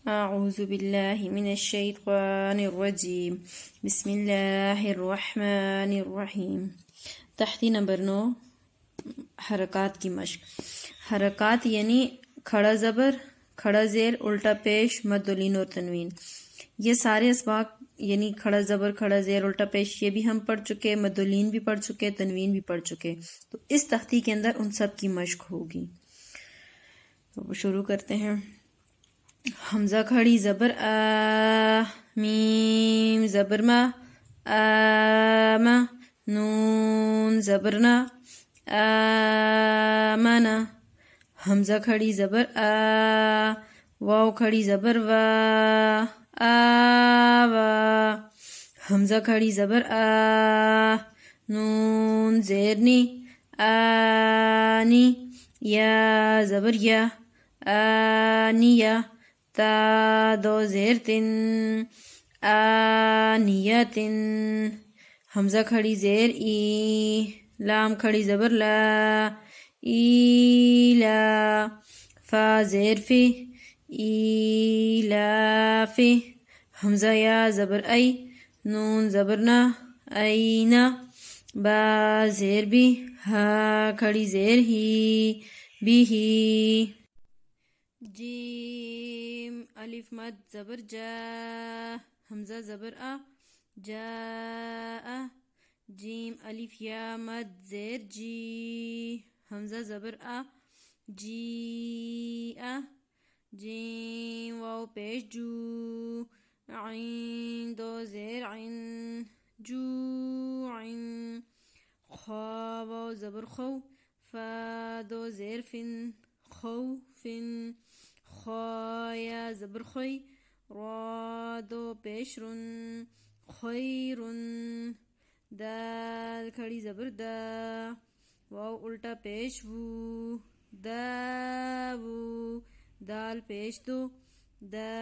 أعوذ بالله من الشيطان الرجيم بسم الله الرحمن الرحیم. تحتی نمبر 9 حرکات کی مشق. حرکات یعنی کھڑا زبر، کھڑا زیر، الٹا پیش، مد و لین اور تنوین. یہ سارے اسباق یعنی کھڑا زبر، کھڑا زیر، الٹا پیش یہ بھی ہم پڑھ چکے، مد و لین بھی پڑھ چکے، تنوین بھی پڑھ چکے. تو اس تختی کے اندر ان سب کی مشق ہوگی. تو شروع کرتے ہیں. حمزہ کھڑی زبر آ، میم زبر ما، آما، نون زبر نا، آمنا. حمزہ کھڑی زبر آ، واو کھڑی زبر وا، آوا. حمزہ کھڑی زبر آ، نون زیر نی، آنی. یا زبر یا، آنیہ. تا دو زیر تن، آنیتن. حمزہ کھڑی زیر ای، لام کھڑی زبر لا، ایلا. فا زیر فی، ایلافی. حمزہ یا زبر ای، نون زبر نا، اینا. با زیر بی، ہا کھڑی زیر ہی، بھی ہی. جیم الف مد زبر جا، حمزہ زبر آ، جا. جیم الف یا مد زیر جی، حمزہ زبر آ، جی. جیم واو پیش جو، عین دو زیر عین، جو عین. خا واو زبر خو، فا دو زیر فن، خو فن. خا یا زبر خوی، را دو پیش رن، خیرن. دال کھڑی زبر دا، واو الٹا پیش وو، داوو. دال پیش دو، داوودو.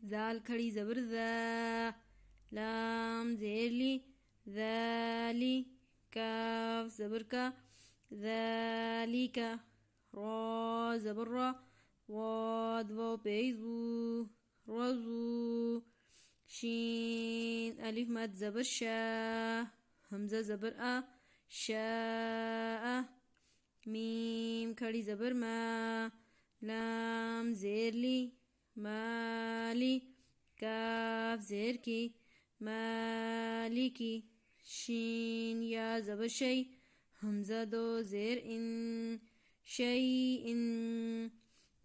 زال کھڑی زبر ذا، لام زیر لی، ذالی. کاف زبر کا، ذالکا. را زبر را، واد واو پیش وو، رزو. شین الف مد زبر شا، حمزہ زبر آ، شاء. میم کھڑی زبر ما، لام زیر لی، مالی. کاف زیر کی، مالکی. شین یا زبر شی، حمزہ دو زیر ان، شیئن.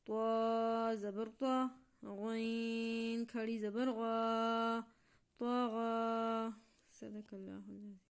طا زبر طا، غین کھڑی زبر غا، طغا. صدق اللہ العظیم.